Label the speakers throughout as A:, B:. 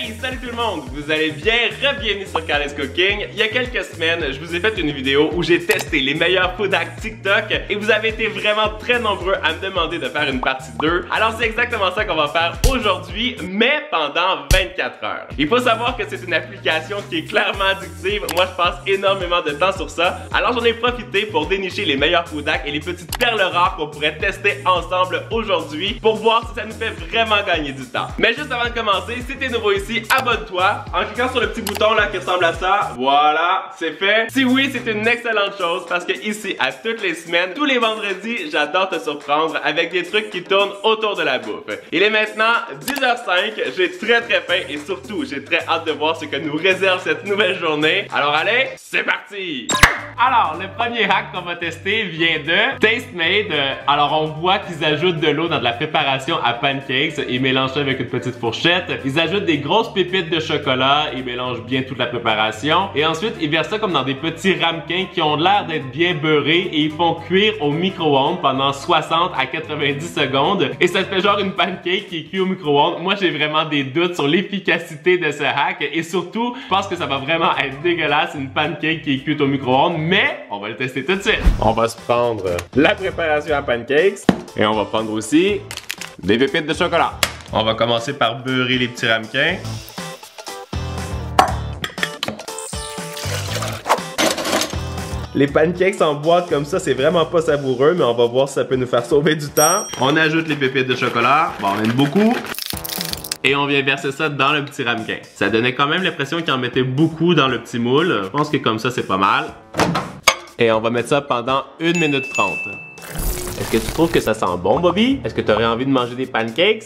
A: Hey, salut tout le monde! Vous allez bien? Bienvenue sur Carlet's Cooking. Il y a quelques semaines, je vous ai fait une vidéo où j'ai testé les meilleurs food hacks TikTok et vous avez été vraiment très nombreux à me demander de faire une partie 2. Alors c'est exactement ça qu'on va faire aujourd'hui, mais pendant 24 heures. Il faut savoir que c'est une application qui est clairement addictive. Moi, je passe énormément de temps sur ça. Alors j'en ai profité pour dénicher les meilleurs food hacks et les petites perles rares qu'on pourrait tester ensemble aujourd'hui pour voir si ça nous fait vraiment gagner du temps. Mais juste avant de commencer, si t'es nouveau ici, abonne-toi en cliquant sur le petit bouton là qui ressemble à ça. Voilà, c'est fait. Si oui, c'est une excellente chose parce que ici, à toutes les semaines, tous les vendredis, j'adore te surprendre avec des trucs qui tournent autour de la bouffe. Il est maintenant 10h05, j'ai très faim et surtout, j'ai très hâte de voir ce que nous réserve cette nouvelle journée. Alors allez, c'est parti! Alors, le premier hack qu'on va tester vient de Tastemade. Alors, on voit qu'ils ajoutent de l'eau dans de la préparation à pancakes. Ils mélangent ça avec une petite fourchette. Ils ajoutent des grosses pépites de chocolat. Ils mélangent bien toute la préparation. Et ensuite, ils versent ça comme dans des petits ramequins qui ont l'air d'être bien beurrés. Et ils font cuire au micro-ondes pendant 60 à 90 secondes. Et ça fait genre une pancake qui est cuite au micro-ondes. Moi, j'ai vraiment des doutes sur l'efficacité de ce hack. Et surtout, je pense que ça va vraiment être dégueulasse, une pancake qui est cuite au micro-ondes. Mais on va le tester tout de suite. On va se prendre la préparation à pancakes. Et on va prendre aussi des pépites de chocolat. On va commencer par beurrer les petits ramequins. Les pancakes en boîte comme ça, c'est vraiment pas savoureux, mais on va voir si ça peut nous faire sauver du temps. On ajoute les pépites de chocolat. Bon, on en met beaucoup. Et on vient verser ça dans le petit ramequin. Ça donnait quand même l'impression qu'il en mettait beaucoup dans le petit moule. Je pense que comme ça, c'est pas mal. Et on va mettre ça pendant 1 minute 30. Est-ce que tu trouves que ça sent bon, Bobby? Est-ce que tu aurais envie de manger des pancakes?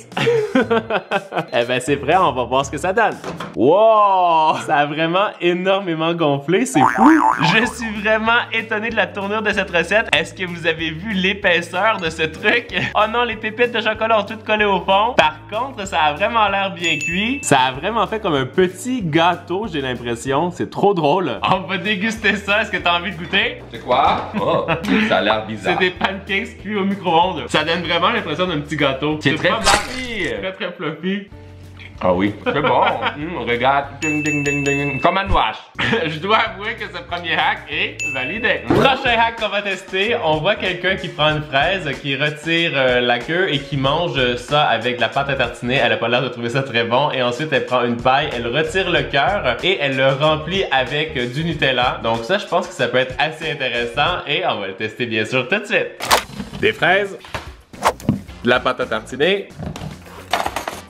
A: Eh ben c'est prêt, on va voir ce que ça donne. Wow! Ça a vraiment énormément gonflé, c'est fou! Je suis vraiment étonné de la tournure de cette recette. Est-ce que vous avez vu l'épaisseur de ce truc? Oh non, les pépites de chocolat ont toutes collé au fond. Par contre, ça a vraiment l'air bien cuit. Ça a vraiment fait comme un petit gâteau, j'ai l'impression. C'est trop drôle. On va déguster ça. Est-ce que tu as envie de goûter?
B: C'est quoi? Oh, ça a l'air bizarre.
A: C'est des pancakes cuits au micro-ondes. Ça donne vraiment l'impression d'un petit gâteau.
B: C'est très
A: fluffy. Très fluffy.
B: Ah oui, c'est bon. Regarde, ding ding ding ding, comme un wash.
A: Je dois avouer que ce premier hack est validé. Prochain hack qu'on va tester, on voit quelqu'un qui prend une fraise, qui retire la queue et qui mange ça avec de la pâte à tartiner. Elle a pas l'air de trouver ça très bon. Et ensuite, elle prend une paille, elle retire le cœur et elle le remplit avec du Nutella. Donc ça, je pense que ça peut être assez intéressant et on va le tester bien sûr tout de suite. Des fraises, de la pâte à tartiner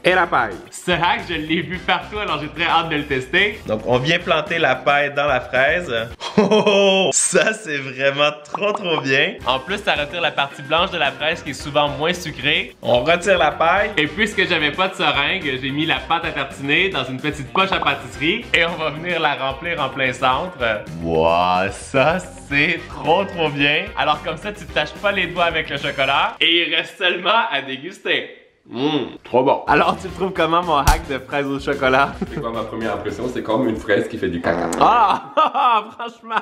A: et la paille. Ce hack, je l'ai vu partout, alors j'ai très hâte de le tester. Donc, on vient planter la paille dans la fraise. Oh, ça, c'est vraiment trop bien. En plus, ça retire la partie blanche de la fraise qui est souvent moins sucrée. On retire la paille. Et puisque j'avais pas de seringue, j'ai mis la pâte à tartiner dans une petite poche à pâtisserie. Et on va venir la remplir en plein centre. Wow, ça, c'est trop bien. Alors, comme ça, tu te tâches pas les doigts avec le chocolat. Et il reste seulement à déguster. Trop bon. Alors, tu trouves comment mon hack de fraise au chocolat?
B: C'est quoi ma première impression? C'est comme une fraise qui fait du caca.
A: Ah, franchement.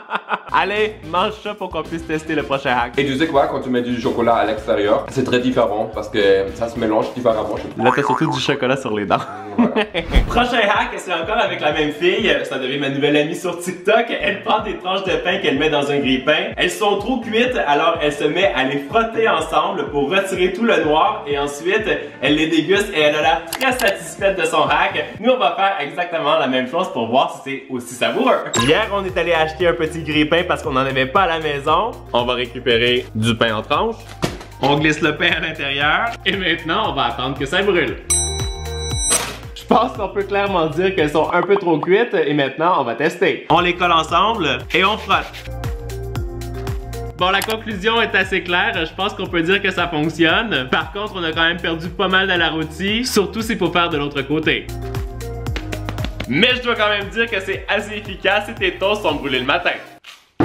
A: Allez, mange ça pour qu'on puisse tester le prochain hack.
B: Et tu sais quoi? Quand tu mets du chocolat à l'extérieur, c'est très différent parce que ça se mélange différemment.
A: Là, t'as surtout du chocolat sur les dents.
B: Voilà.
A: Prochain hack, c'est encore avec la même fille. Ça devient ma nouvelle amie sur TikTok. Elle prend des tranches de pain qu'elle met dans un grille-pain. Elles sont trop cuites, alors elle se met à les frotter ensemble pour retirer tout le noir. Et ensuite, elle les déguste et elle a l'air très satisfaite de son hack. Nous, on va faire exactement la même chose pour voir si c'est aussi savoureux. Hier, on est allé acheter un petit grille-pain parce qu'on n'en avait pas à la maison. On va récupérer du pain en tranches. On glisse le pain à l'intérieur. Et maintenant, on va attendre que ça brûle. Je pense qu'on peut clairement dire qu'elles sont un peu trop cuites et maintenant, on va tester. On les colle ensemble et on frotte. Bon, la conclusion est assez claire. Je pense qu'on peut dire que ça fonctionne. Par contre, on a quand même perdu pas mal de la rôtie, surtout s'il faut faire de l'autre côté. Mais je dois quand même dire que c'est assez efficace et tes toasts sont brûlés le matin.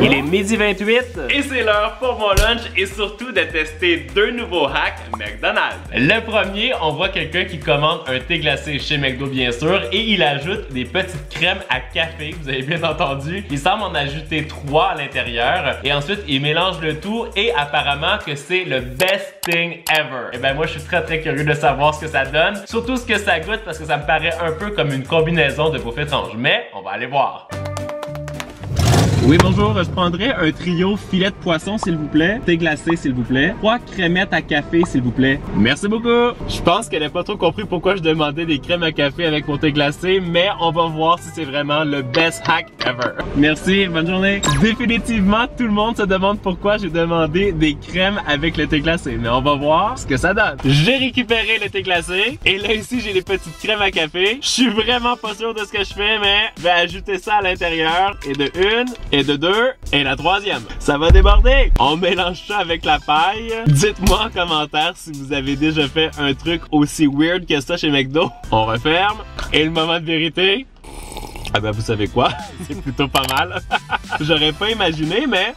A: Il Il est midi 28 et c'est l'heure pour mon lunch et surtout de tester deux nouveaux hacks McDonald's. Le premier, on voit quelqu'un qui commande un thé glacé chez McDo bien sûr et il ajoute des petites crèmes à café, vous avez bien entendu. Il semble en ajouter 3 à l'intérieur et ensuite il mélange le tout et apparemment que c'est le best thing ever. Et ben moi je suis très curieux de savoir ce que ça donne, surtout ce que ça goûte parce que ça me paraît un peu comme une combinaison de bouffe étrange, mais on va aller voir. Oui, bonjour, je prendrais un trio filet de poisson, s'il vous plaît. Thé glacé, s'il vous plaît. 3 crémettes à café, s'il vous plaît. Merci beaucoup. Je pense qu'elle n'a pas trop compris pourquoi je demandais des crèmes à café avec mon thé glacé, mais on va voir si c'est vraiment le best hack ever. Merci, bonne journée. Définitivement, tout le monde se demande pourquoi j'ai demandé des crèmes avec le thé glacé, mais on va voir ce que ça donne. J'ai récupéré le thé glacé, et là ici, j'ai les petites crèmes à café. Je suis vraiment pas sûr de ce que je fais, mais je vais ajouter ça à l'intérieur, et de une, et de 2 et la troisième. Ça va déborder. On mélange ça avec la paille. Dites-moi en commentaire si vous avez déjà fait un truc aussi weird que ça chez McDo. On referme. Et le moment de vérité. Ah ben vous savez quoi? C'est plutôt pas mal. J'aurais pas imaginé, mais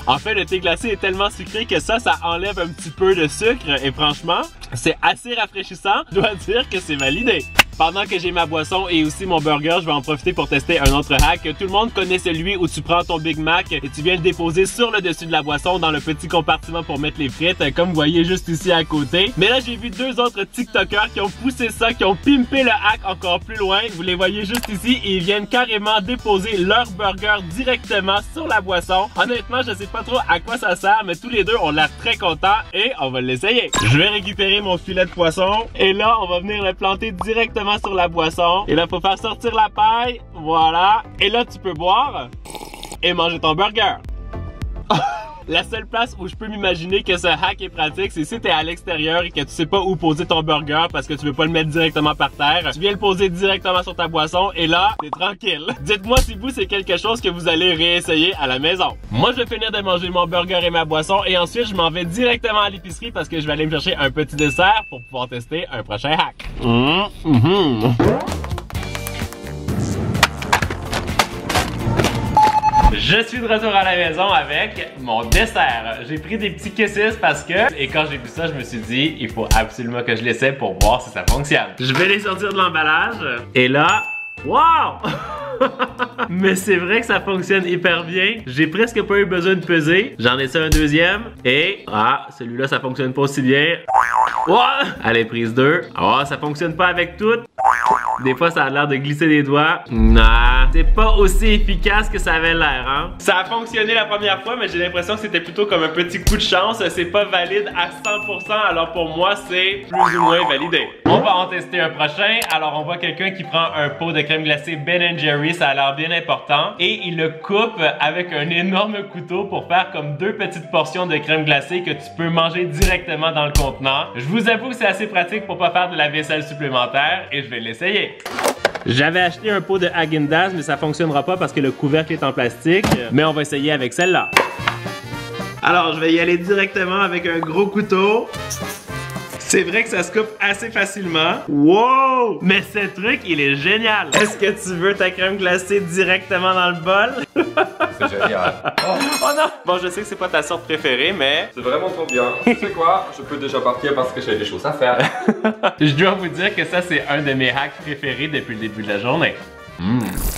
A: en fait le thé glacé est tellement sucré que ça enlève un petit peu de sucre et franchement, c'est assez rafraîchissant. Je dois dire que c'est validé. Pendant que j'ai ma boisson et aussi mon burger, je vais en profiter pour tester un autre hack. Tout le monde connaît celui où tu prends ton Big Mac et tu viens le déposer sur le dessus de la boisson dans le petit compartiment pour mettre les frites, comme vous voyez juste ici à côté. Mais là, j'ai vu 2 autres TikTokers qui ont poussé ça, qui ont pimpé le hack encore plus loin. Vous les voyez juste ici et ils viennent carrément déposer leur burger directement sur la boisson. Honnêtement, je sais pas trop à quoi ça sert, mais tous les deux ont l'air très contents et on va l'essayer. Je vais récupérer mon filet de poisson et là, on va venir le planter directement sur la boisson. Et là, faut faire sortir la paille. Voilà. Et là, tu peux boire et manger ton burger. La seule place où je peux m'imaginer que ce hack est pratique, c'est si t'es à l'extérieur et que tu sais pas où poser ton burger parce que tu veux pas le mettre directement par terre. Tu viens le poser directement sur ta boisson et là, t'es tranquille. Dites-moi si vous, c'est quelque chose que vous allez réessayer à la maison. Moi, je vais finir de manger mon burger et ma boisson et ensuite, je m'en vais directement à l'épicerie parce que je vais aller me chercher un petit dessert pour pouvoir tester un prochain hack. Je suis de retour à la maison avec mon dessert. J'ai pris des petits kisses parce que, et quand j'ai vu ça, je me suis dit, il faut absolument que je l'essaie pour voir si ça fonctionne. Je vais les sortir de l'emballage. Et là, wow! Mais c'est vrai que ça fonctionne hyper bien. J'ai presque pas eu besoin de peser. J'en ai un deuxième. Et, celui-là, ça fonctionne pas aussi bien. Wow! Allez, prise 2. Ça fonctionne pas avec toutes. Des fois, ça a l'air de glisser des doigts. Nah, c'est pas aussi efficace que ça avait l'air, hein? Ça a fonctionné la première fois, mais j'ai l'impression que c'était plutôt comme un petit coup de chance. C'est pas valide à 100%, alors pour moi, c'est plus ou moins validé. On va en tester un prochain. Alors, on voit quelqu'un qui prend un pot de crème glacée Ben & Jerry. Ça a l'air bien important. Et il le coupe avec un énorme couteau pour faire comme 2 petites portions de crème glacée que tu peux manger directement dans le contenant. Je vous avoue que c'est assez pratique pour pas faire de la vaisselle supplémentaire et je vais l'essayer. J'avais acheté un pot de Häagen-Dazs, mais ça fonctionnera pas parce que le couvercle est en plastique. Mais on va essayer avec celle-là. Alors, je vais y aller directement avec un gros couteau. C'est vrai que ça se coupe assez facilement. Wow! Mais ce truc, il est génial. Est-ce que tu veux ta crème glacée directement dans le bol?
B: C'est génial.
A: Oh non! Bon, je sais que c'est pas ta sorte préférée, mais...
B: C'est vraiment trop bien. Tu sais quoi? Je peux déjà partir parce que j'ai des choses à faire.
A: Je dois vous dire que ça, c'est un de mes hacks préférés depuis le début de la journée.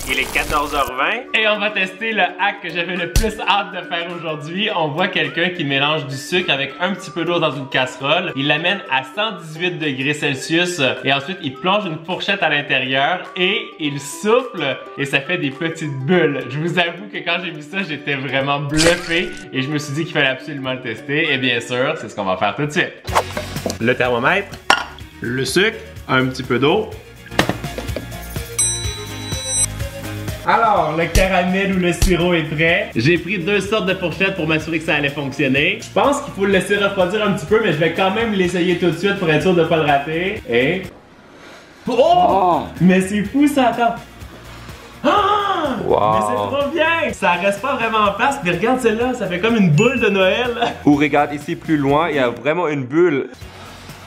A: Il est 14h20 et on va tester le hack que j'avais le plus hâte de faire aujourd'hui. On voit quelqu'un qui mélange du sucre avec un petit peu d'eau dans une casserole. Il l'amène à 118 degrés Celsius et ensuite il plonge une fourchette à l'intérieur et il souffle et ça fait des petites bulles. Je vous avoue que quand j'ai vu ça, j'étais vraiment bluffé et je me suis dit qu'il fallait absolument le tester. Et bien sûr, c'est ce qu'on va faire tout de suite. Le thermomètre, le sucre, un petit peu d'eau. Alors, le caramel ou le sirop est prêt. J'ai pris 2 sortes de fourchettes pour m'assurer que ça allait fonctionner. Je pense qu'il faut le laisser refroidir un petit peu, mais je vais quand même l'essayer tout de suite pour être sûr de ne pas le rater. Et... Oh! Mais c'est fou ça, attends! Wow. Mais c'est trop bien! Ça reste pas vraiment en place, mais regarde celle-là, ça fait comme une boule de Noël.
B: Ou regarde ici plus loin, il y a vraiment une bulle.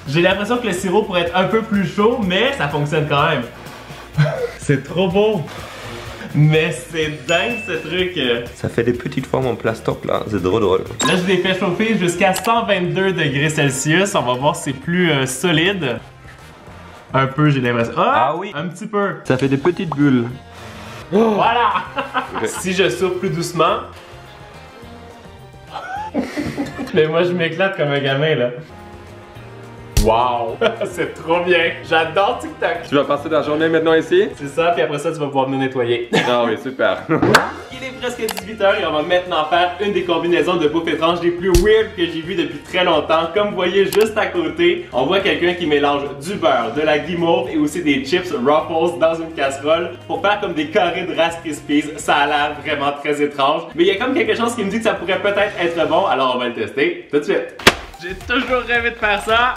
A: J'ai l'impression que le sirop pourrait être un peu plus chaud, mais ça fonctionne quand même. C'est trop beau! Mais c'est dingue ce truc.
C: Ça fait des petites formes en plastoc là, c'est drôle.
A: Là, je l'ai fait chauffer jusqu'à 122 degrés Celsius. On va voir si c'est plus solide. Un peu, j'ai l'impression.
C: Ah oui.
A: Un petit peu.
C: Ça fait des petites bulles.
A: Voilà. Si je souffle plus doucement. Mais moi, je m'éclate comme un gamin là. Wow! C'est trop bien! J'adore TikTok!
B: Tu vas passer ta journée maintenant ici?
A: C'est ça, puis après ça, tu vas pouvoir venir nettoyer.
B: Ah oui, super.
A: Il est presque 18h et on va maintenant faire une des combinaisons de bouffe étrange les plus weird que j'ai vues depuis très longtemps. Comme vous voyez juste à côté, on voit quelqu'un qui mélange du beurre, de la guimauve et aussi des chips Ruffles dans une casserole pour faire comme des carrés de Rice Krispies. Ça a l'air vraiment très étrange. Mais il y a comme quelque chose qui me dit que ça pourrait peut-être être bon, alors on va le tester tout de suite. J'ai toujours rêvé de faire ça!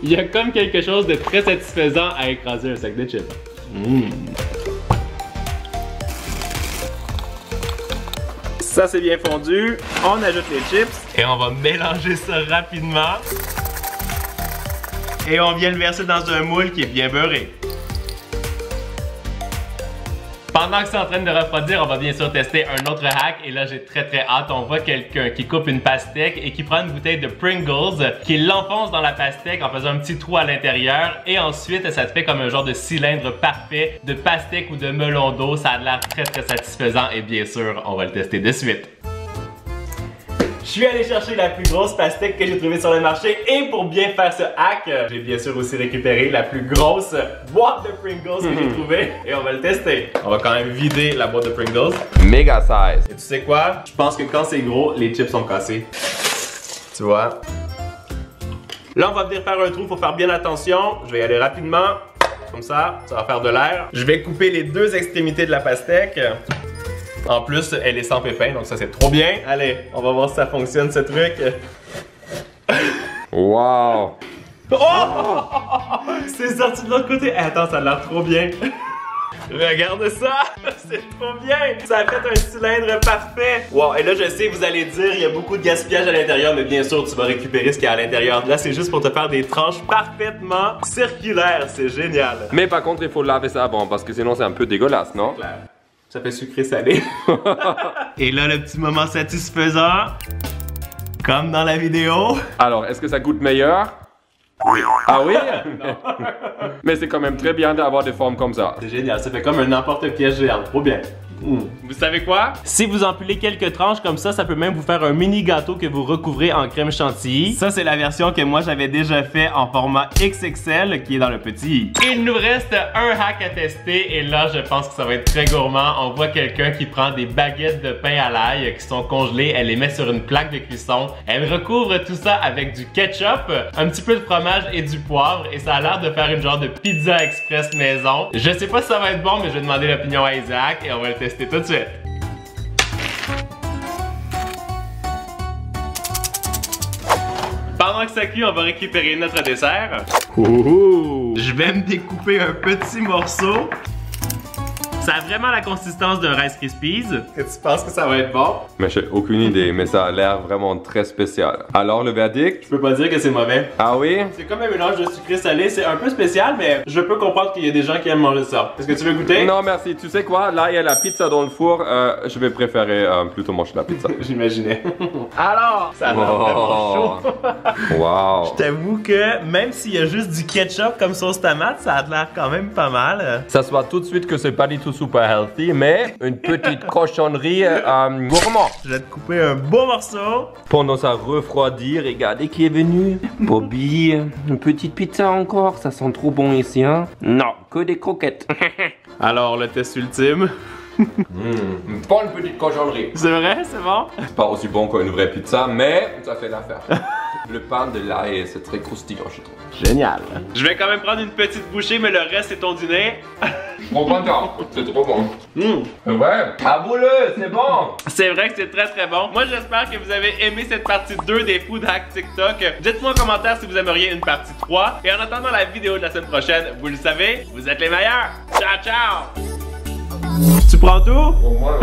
A: Il y a comme quelque chose de très satisfaisant à écraser un sac de chips. Ça c'est bien fondu. On ajoute les chips et on va mélanger ça rapidement. Et on vient le verser dans un moule qui est bien beurré. Pendant que c'est en train de refroidir, on va bien sûr tester un autre hack. Et là, j'ai très hâte. On voit quelqu'un qui coupe une pastèque et qui prend une bouteille de Pringles, qui l'enfonce dans la pastèque en faisant un petit trou à l'intérieur. Et ensuite, ça te fait comme un genre de cylindre parfait de pastèque ou de melon d'eau. Ça a l'air très satisfaisant. Et bien sûr, on va le tester de suite. Je suis allé chercher la plus grosse pastèque que j'ai trouvée sur le marché et pour bien faire ce hack, j'ai bien sûr aussi récupéré la plus grosse boîte de Pringles que j'ai trouvée et on va le tester. On va quand même vider la boîte de Pringles.
B: Méga size.
A: Et tu sais quoi? Je pense que quand c'est gros, les chips sont cassés. Tu vois? Là, on va venir faire un trou, faut faire bien attention. Je vais y aller rapidement, comme ça va faire de l'air. Je vais couper les deux extrémités de la pastèque. En plus, elle est sans pépins, donc ça c'est trop bien. Allez, on va voir si ça fonctionne ce truc.
B: Wow.
A: Oh! C'est sorti de l'autre côté. Attends, ça a l'air trop bien. Regarde ça! C'est trop bien! Ça a fait un cylindre parfait! Wow, et là je sais, vous allez dire, il y a beaucoup de gaspillage à l'intérieur, mais bien sûr, tu vas récupérer ce qu'il y a à l'intérieur. Là, c'est juste pour te faire des tranches parfaitement circulaires. C'est génial!
B: Mais par contre, il faut laver ça avant, parce que sinon c'est un peu dégueulasse, non?
A: Claire. Ça fait sucré-salé. Et là, le petit moment satisfaisant, comme dans la vidéo.
B: Alors, est-ce que ça goûte meilleur? Oui. Ah oui? Mais c'est quand même très bien d'avoir des formes comme ça.
A: C'est génial, ça fait comme un emporte-pièce géant. Trop bien. Vous savez quoi? Si vous empilez quelques tranches comme ça peut même vous faire un mini gâteau que vous recouvrez en crème chantilly. Ça, c'est la version que moi j'avais déjà fait en format XXL qui est dans le petit. Il nous reste un hack à tester et là, je pense que ça va être très gourmand. On voit quelqu'un qui prend des baguettes de pain à l'ail qui sont congelées. Elle les met sur une plaque de cuisson. Elle recouvre tout ça avec du ketchup, un petit peu de fromage et du poivre et ça a l'air de faire une genre de pizza express maison. Je sais pas si ça va être bon, mais je vais demander l'opinion à Isaac et on va le tester tout de suite. Pendant que ça cuit, on va récupérer notre dessert. Je vais me découper un petit morceau. Ça a vraiment la consistance d'un Rice Krispies. Est-ce que tu penses que ça va être bon?
B: Mais j'ai aucune idée, mais ça a l'air vraiment très spécial. Alors, le verdict?
A: Je peux pas dire que c'est mauvais.
B: Ah oui?
A: C'est comme un mélange de sucré salé, c'est un peu spécial, mais je peux comprendre qu'il y a des gens qui aiment manger ça. Est-ce que tu veux goûter?
B: Non, merci. Tu sais quoi? Là, il y a la pizza dans le four. Je vais préférer plutôt manger la pizza.
A: J'imaginais. Alors, ça a l'air vraiment chaud.
B: Wow.
A: Je t'avoue que même s'il y a juste du ketchup comme sauce tomate, ça a l'air quand même pas mal.
B: Ça se voit tout de suite que c'est pas du tout super healthy, mais une petite cochonnerie gourmand.
A: Je vais te couper un beau morceau.
C: Pendant ça refroidir, regardez qui est venu. Bobby, une petite pizza encore, ça sent trop bon ici, hein? Non, que des croquettes.
A: Alors, le test ultime.
B: Pas une petite cochonnerie.
A: C'est vrai, c'est bon?
B: C'est pas aussi bon qu'une vraie pizza, mais ça fait l'affaire. Le pain de l'ail, c'est très croustillant, je trouve.
A: Génial. Je vais quand même prendre une petite bouchée, mais le reste, c'est ton dîner.
B: Trop content, c'est trop bon. Ouais, avoue-le, c'est bon.
A: C'est vrai que c'est très bon. Moi, j'espère que vous avez aimé cette partie 2 des Food Hacks TikTok. Dites-moi en commentaire si vous aimeriez une partie 3. Et en attendant la vidéo de la semaine prochaine, vous le savez, vous êtes les meilleurs. Ciao, ciao. Tu prends tout?
B: Pour moi,